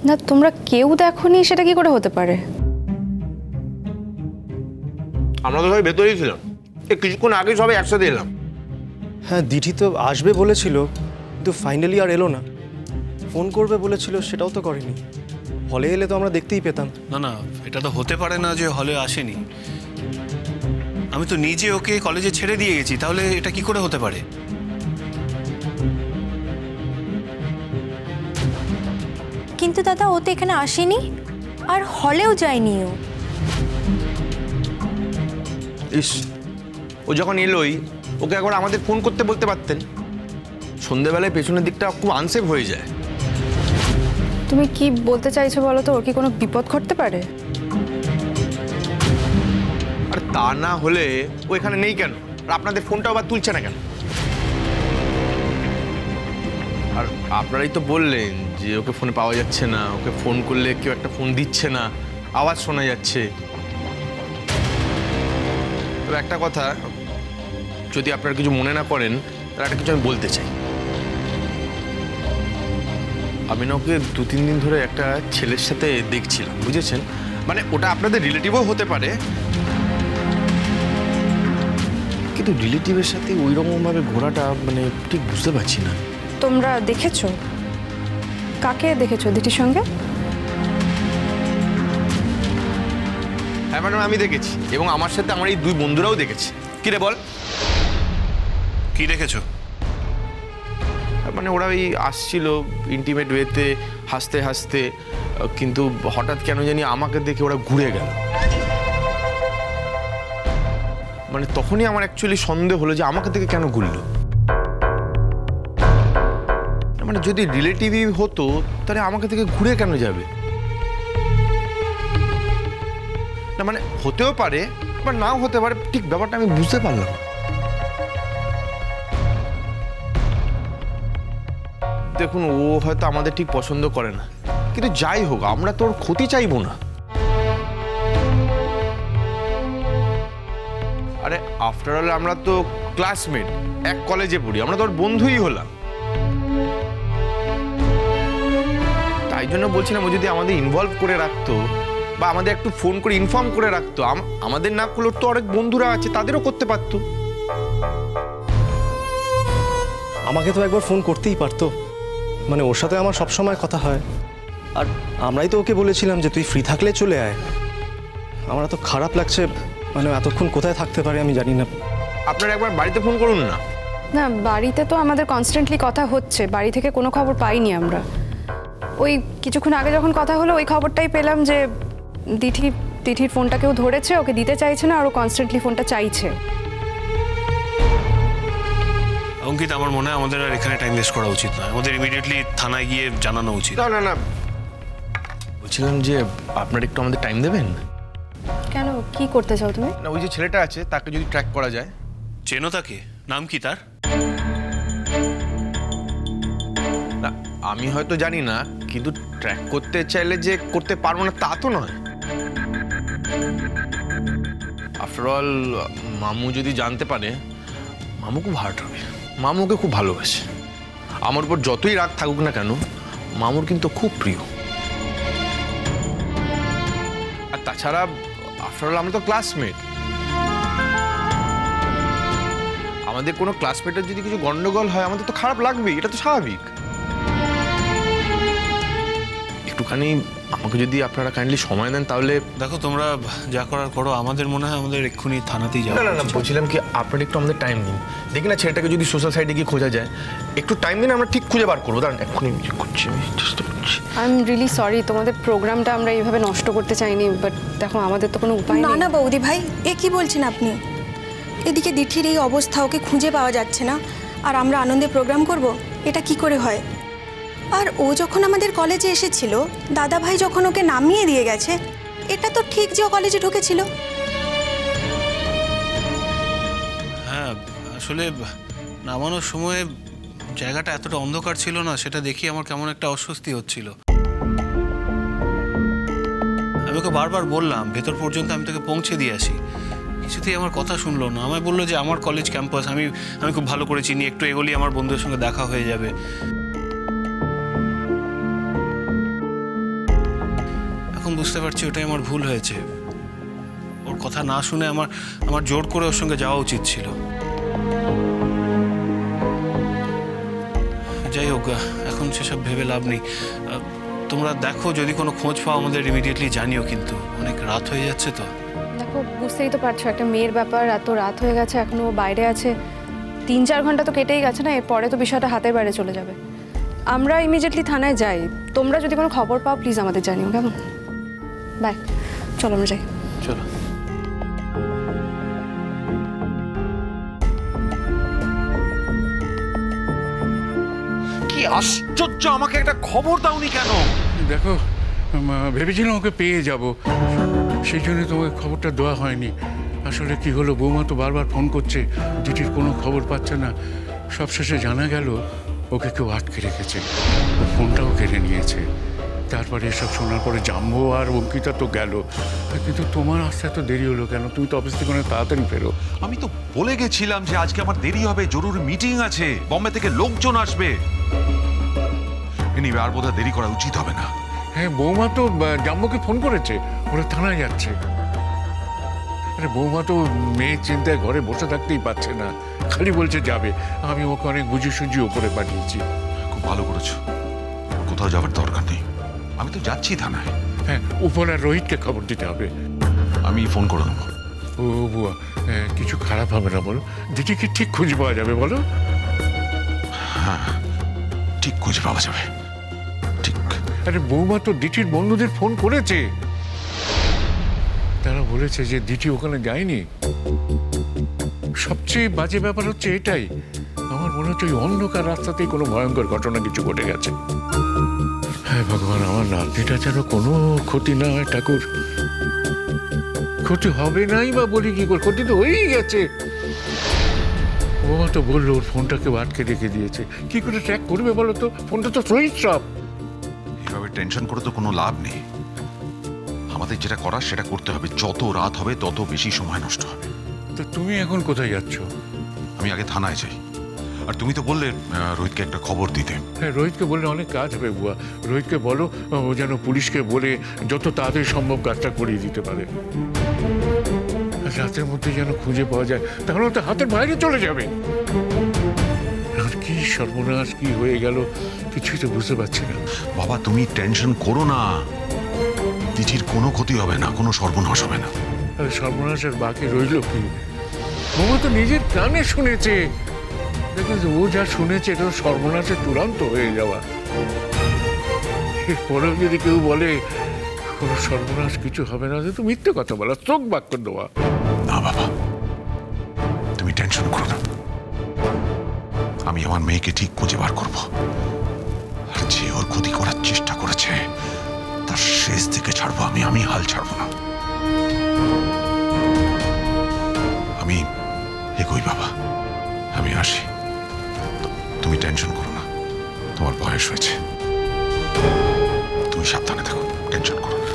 না তোমরা কেউ দেখোনি সেটা কি করে হতে পারে? আমরা তো সবাই ভেতরেই ছিলাম, কিছুক্ষণ আগে সবাই একসাথে এলাম। হ্যাঁ, দিঠি তো আসবে বলেছিল, কিন্তু ফাইনালি আর এলো না। ফোন করবে বলেছিল, সেটাও তো করেনি। হলে এলে তো আমরা দেখতেই পেতাম। না না, এটা তো হতে পারে না যে হলে আসেনি। আমি তো নিজে ওকে কলেজে ছেড়ে দিয়ে গেছি, তাহলে এটা কি করে হতে পারে? কিন্তু দাদা, ও তো এখানে আসেনি আর হলেও যায়নি। ও ইস, ও যখন এলোই ওকে একবার আমাদের ফোন করতে বলতে পারতেন। সন্ধ্যেবেলায় পেছনের দিকটা খুব আনসেফ হয়ে যায়। তুমি কি বলতে চাইছো বলো তো? ওর কি কোনো বিপদ ঘটতে পারে? আর তা না হলে ও এখানে নেই কেন? আর আপনাদের ফোনটাও আবার তুলছে না কেন? আর আপনারাই তো বললেন যে ওকে ফোনে পাওয়া যাচ্ছে না, ওকে ফোন করলে কেউ একটা ফোন দিচ্ছে না, আওয়াজ শোনা যাচ্ছে। তবে একটা কথা, যদি আপনারা কিছু মনে না করেন তাহলে একটা কিছু আমি বলতে চাই। আমি না ওকে 2-3 দিন ধরে একটা ছেলের সাথে দেখছিলাম, বুঝেছেন? মানে ওটা আপনাদের রিলেটিভও হতে পারে, কিন্তু রিলেটিভের সাথে ওই রকমভাবে ঘোরাটা মানে ঠিক বুঝতে পারছি না। তোমরা দেখেছো? কাকে দেখেছো দিটির সঙ্গে? হ্যাঁ ম্যাডাম, আমি দেখেছি, এবং আমার সাথে আমার এই 2 বন্ধুরাও দেখেছি। কি রে বল, কি দেখেছো? মানে ওরা ওই আসছিল ইন্টিমেট ওয়েতে, হাসতে হাসতে, কিন্তু হঠাৎ কেন জানি আমাকে দেখে ওরা ঘুরে গেল। মানে তখনই আমার অ্যাকচুয়ালি সন্দেহ হলো যে আমাকে দেখে কেন ঘুরলো। মানে যদি রিলেটিভই হতো তাহলে আমাকে থেকে ঘুরে কেন যাবে? না মানে হতেও পারে বা নাও হতে পারে, ঠিক ব্যাপারটা আমি বুঝতে পারলাম। দেখুন, ও হয়তো আমাদের ঠিক পছন্দ করে না, কিন্তু যাই হোক আমরা তো ওর ক্ষতি চাইবো না। আরে আফটার অল আমরা তো ক্লাসমেট, এক কলেজে পড়ি, আমরা তো ওর বন্ধুই হলাম। তাই জন্য বলছিলাম, ও যদি আমাদের ইনভলভ করে রাখতো বা আমাদের একটু ফোন করে ইনফর্ম করে রাখতো, আমাদের না করলেও তো অনেক বন্ধুরা আছে, তাদেরও করতে পারতো। আমাকে তো একবার ফোন করতেই পারতো। মানে ওর সাথে আমার সবসময় কথা হয়, আর আমরাই তো ওকে বলেছিলাম যে তুই ফ্রি থাকলে চলে আয়। আমার তো খারাপ লাগছে, মানে এতক্ষণ কোথায় থাকতে পারে আমি জানি না। আপনারা একবার বাড়িতে ফোন করুন না। না, বাড়িতে তো আমাদের কনস্ট্যান্টলি কথা হচ্ছে, বাড়ি থেকে কোনো খবর পাইনি আমরা। ওই কিছুক্ষণ আগে যখন কথা হলো ওই খবরটাই পেলাম যে দিঠির ফোনটা কেউ ধরেছে, ওকে দিতে চাইছে না, আর ও কনস্ট্যান্টলি ফোনটা চাইছে। অঙ্কিত, আমার মনে হয় আমাদের আর এখানে টাইম ওয়েস্ট করা উচিত নয়, আমাদের ইমিডিয়েটলি থানায় গিয়ে জানানো উচিত। না না না, বলছিলাম যে আপনারা একটু আমাদের টাইম দেবেন। কেন, কি করতে চাও তুমি? না, ওই যে ছেলেটা আছে তাকে যদি ট্র্যাক করা যায়। চেনো তাকে? নাম কি তার? না, আমি হয়তো জানি না, কিন্তু ট্র্যাক করতে চাইলে যে করতে পারবো না তা তো নয়। আফটার অল মামু যদি জানতে পারে, মামু খুব হার্ট হবে। মামুকে খুব ভালোবাসে, আমার উপর যতই রাগ থাকুক না কেন মামুর কিন্তু খুব প্রিয়। আর তাছাড়া আফটার অল আমরা তো ক্লাসমেট, আমাদের কোনো ক্লাসমেটের যদি কিছু গন্ডগোল হয় আমাদের তো খারাপ লাগবেই, এটা তো স্বাভাবিক। একটুখানি আমাকে যদি আপনারা কাইন্ডলি সময় দেন তাহলে। দেখো, তোমরা যা করার করো, আমাদের মনে হয় আমাদের এক্ষুনি থানাতেই যাবো। না না না, বলছিলাম কি আপনারা একটু আমাদের টাইম দিন, দেখি না ছেলেটাকে যদি সোশ্যাল সাইডে গিয়ে খোঁজা যায়, একটু টাইম দিন, আমরা ঠিক খুঁজে বার করবো। দাঁড়ান, এক্ষুনি করছি, আমি চেষ্টা করছি। আই এম রিয়েলি সরি, তোমাদের প্রোগ্রামটা আমরা এইভাবে নষ্ট করতে চাইনি, বাট দেখো আমাদের তো কোনো উপায় নেই। না না বৌদি ভাই, এ কি বলছেন আপনি? এদিকে দিঠির এই অবস্থা, ওকে খুঁজে পাওয়া যাচ্ছে না, আর আমরা আনন্দে প্রোগ্রাম করব, এটা কি করে হয়? আর ও যখন আমাদের কলেজে এসেছিল, দাদা ভাই যখন ওকে নামিয়ে দিয়ে গেছে, এটা তো ঠিক যে ও কলেজে ঢুকেছিল। হ্যাঁ, আসলে নামানোর সময় জায়গাটা এতটা অন্ধকার ছিল না, সেটা দেখি আমার কেমন একটা অস্বস্তি হচ্ছিল। আমি ওকে বারবার বললাম ভেতর পর্যন্ত আমি তোকে পৌঁছে দিয়ে আসি, কিছুতেই আমার কথা শুনলো না। আমায় বললো যে আমার কলেজ ক্যাম্পাস, আমি খুব ভালো করে চিনি, একটু এগোলেই আমার বন্ধুদের সঙ্গে দেখা হয়ে যাবে। বুঝতে পারছি ওটাই আমার ভুল হয়েছে। ওর কথা না শুনে আমার জোর করে ওর সঙ্গে যাওয়া উচিত ছিল। যাই হোক, এখন সেসব ভেবে লাভ নেই। তোমরা দেখো, যদি কোনো খোঁজ পাও আমাদের ইমিডিয়েটলি জানিও, কিন্তু অনেক রাত হয়ে যাচ্ছে তো। দেখো, বুঝতেই তো পারছো একটা মেয়ের ব্যাপার, এত রাত হয়ে গেছে, এখনো বাইরে আছে, 3-4 ঘন্টা তো কেটেই গেছে না, এরপরে তো বিষয়টা হাতের বাইরে চলে যাবে। আমরা ইমিডিয়েটলি থানায় যাই, তোমরা যদি কোনো খবর পাও প্লিজ আমাদের জানিও, কেমন? বাই, চলো আমরা যাই। চলো। কি আশ্চর্য, আমাকে একটা খবর দাওনি কেন? দেখো, ভেবেছিলাম ওকে পেয়ে যাব, সেই জন্য তোমাকে খবরটা দেওয়া হয়নি। আসলে কি হলো, বৌমা তো বারবার ফোন করছে, দিদির কোনো খবর পাচ্ছে না। সবশেষে জানা গেল ওকে কেউ আটকে রেখেছে, ও ফোনটাও কেড়ে নিয়েছে। তারপরে এসব শোনার পরে জাম্বো আর অঙ্কিতা তো গেল, কিন্তু তোমার আসতে এত দেরি হলো কেন? তুমি তো অফিস থেকে অনেক তাড়াতাড়ি ফেরো। আমি তো বলে গেছিলাম যে আজকে আমার দেরি হবে, জরুরি মিটিং আছে, বম্বে থেকে লোকজন আসবে। এনিওয়ে, আর বোধহয় দেরি করা উচিত হবে না। হ্যাঁ, বৌমা তো জাম্বোকে ফোন করেছে, ওরা থানায় যাচ্ছে। আরে বৌমা তো মেয়ের চিন্তায় ঘরে বসে থাকতেই পারছে না, খালি বলছে যাবে। আমি ওকে অনেক বুঝি সুঝি ওপরে পাঠিয়েছি। খুব ভালো করেছো, কোথাও যাবার দরকার নেই, আমি তো যাচ্ছি থানায়। হ্যাঁ, উপর আর রোহিতকে খবর দিতে হবে। আমি ফোন করে দেবো। ও বুয়া, কিছু খারাপ হবে না বলো? দিদিকে ঠিক খুঁজে পাওয়া যাবে বলো? হ্যাঁ, ঠিক খুঁজে পাওয়া যাবে, ঠিক। আরে বৌমা তো দিঠির বন্ধুদের ফোন করেছে, তারা বলেছে যে দিঠি ওখানে যায়নি। সবচেয়ে বাজে ব্যাপার হচ্ছে এটাই, আমার মনে হচ্ছে ওই অন্ধকার রাস্তাতেই কোনো ভয়ঙ্কর ঘটনা কিছু ঘটে গেছে। হ্যাঁ ভগবান, আমার নাতনিটা যেন কোনো ক্ষতি না হয় ঠাকুর। ক্ষতি হবে নাই বা বলি কি করে, ক্ষতি তো হয়েই গেছে। বৌমা তো বললো ওর ফোনটা কেউ আটকে রেখে দিয়েছে, কি করে ট্র্যাক করবে বলো তো? ফোনটা তো সুইচ অফ। এভাবে টেনশন করে তো কোনো লাভ নেই, আমাদের যেটা করার সেটা করতে হবে। যত রাত হবে তত বেশি সময় নষ্ট হবে। তো তুমি এখন কোথায় যাচ্ছ? আমি আগে থানায় যাই। আর তুমি তো বললে রোহিতকে একটা খবর দিতে। হ্যাঁ, রোহিতকে বললে অনেক কাজ হবে বুয়া। রোহিতকে বলো ও যেন পুলিশকে বলে যত তাড়াতাড়ি সম্ভব কাজটা করিয়ে দিতে পারে। রাতের মধ্যে যেন খুঁজে পাওয়া যায়, তাহলে তো হাতের বাইরে চলে যাবে। আর কি সর্বনাশ কি হয়ে গেল কিছুই তো বুঝতে পারছি না। বাবা, তুমি টেনশন করো না, দিদির কোনো ক্ষতি হবে না, কোনো সর্বনাশ হবে না। আর সর্বনাশের বাকি রইল কি? বৌমা তো নিজের কানে শুনেছে, দেখুন ও যা শুনেছে এটা সর্বনাশের চূড়ান্ত হয়ে যাওয়া। এরপরেও যদি কেউ বলে কোনো সর্বনাশ কিছু হবে না, তো মিথ্যে কথা বলা, চোখ বাক্য দেওয়া। না বাবা, তুমি টেনশন করো না, আমি আমার মেয়েকে ঠিক খুঁজে বার করবো। আর যে ওর ক্ষতি করার চেষ্টা করেছে তার শেষ দিকে ছাড়বো আমি, আমি হাল ছাড়বো না। আমি এগোই বাবা, আমি আসি। তুমি টেনশন করো না, তোমার বয়স হয়েছে, তুমি সাবধানে থাকো, টেনশন করো না।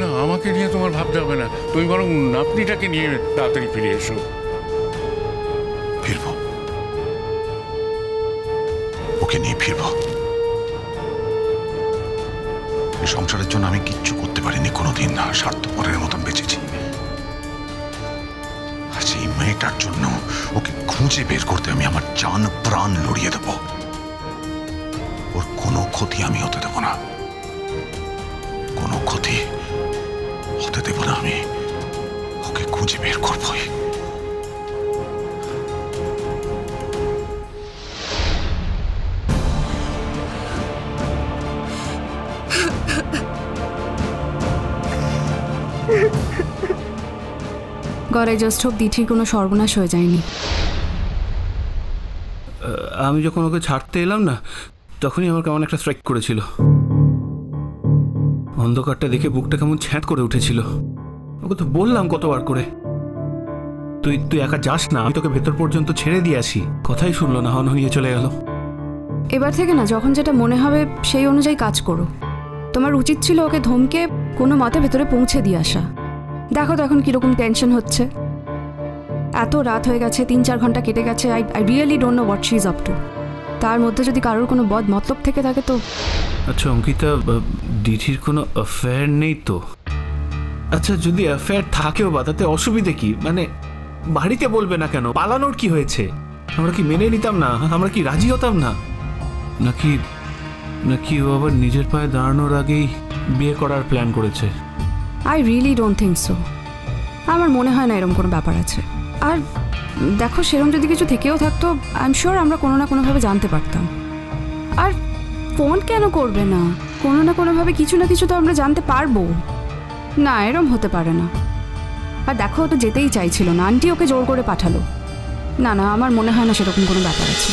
না, আমাকে নিয়ে তোমার ভাবতে হবে না, তুমি বরং নাতনিটাকে নিয়ে তাড়াতাড়ি ফিরে এসো। ফিরবো, ওকে নিয়ে ফিরবো। এই সংসারের জন্য আমি কিচ্ছু করতে পারিনি কোনোদিন, না স্বার্থপরের মতন বেঁচেছি। আজ এই মেয়েটার জন্য ওকে খুঁজে বের করতে আমি আমার জান প্রাণ লড়িয়ে দেব। ওর কোনো ক্ষতি আমি হতে দেব না, কোনো ক্ষতি হতে দেব না আমি। ওকে খুঁজে বের করবই। গড়ে জাস্ট হোপ দিঠির কোনো সর্বনাশ হয়ে যায়নি। আমি যখন ওকে ছাড়তে এলাম না, তখনই আমার কেমন একটা স্ট্রাইক করেছিল। অন্ধকারটা দেখে বুকটা কেমন ছ্যাঁত করে উঠেছিল। ওকে তো বললাম কতবার করে, তুই একা যাস না, আমি তোকে ভেতর পর্যন্ত ছেড়ে দিয়ে আসি। কথাই শুনলো না, হন হনিয়ে চলে গেল। এবার থেকে না, যখন যেটা মনে হবে সেই অনুযায়ী কাজ করো। তোমার উচিত ছিল ওকে ধমকে কোনো মতে ভেতরে পৌঁছে দিয়ে আসা। দেখো তো এখন কীরকম টেনশন হচ্ছে। এত রাত হয়ে গেছে, 3-4 ঘন্টা কেটে গেছে। I really don't know what she is up to. তার মধ্যে যদি কারোর কোনো বদ মতলব থেকে থাকে তো। আচ্ছা অঙ্কিতা, দিঠির কোনো অ্যাফেয়ার নেই তো? আচ্ছা যদি অ্যাফেয়ার থাকেও বা তাতে অসুবিধে কি? মানে বাড়িতে বলবে না কেন? পালানোর কি হয়েছে? আমরা কি মেনে নিতাম না? আমরা কি রাজি হতাম না? নাকি নাকি ও আবার নিজের পায়ে দাঁড়ানোর আগেই বিয়ে করার প্ল্যান করেছে? I really don't think so. আমার মনে হয় না এরকম কোনো ব্যাপার আছে। আর দেখো, সেরকম যদি কিছু থেকেও থাকতো আই এম শিওর আমরা কোনো না কোনোভাবে জানতে পারতাম। আর ফোন কেন করবে না? কোনো না কোনোভাবে কিছু না কিছু তো আমরা জানতে পারবো। না, এরকম হতে পারে না। আর দেখো, ও তো যেতেই চাইছিল না, আন্টি ওকে জোর করে পাঠালো। না না, আমার মনে হয় না সেরকম কোনো ব্যাপার আছে।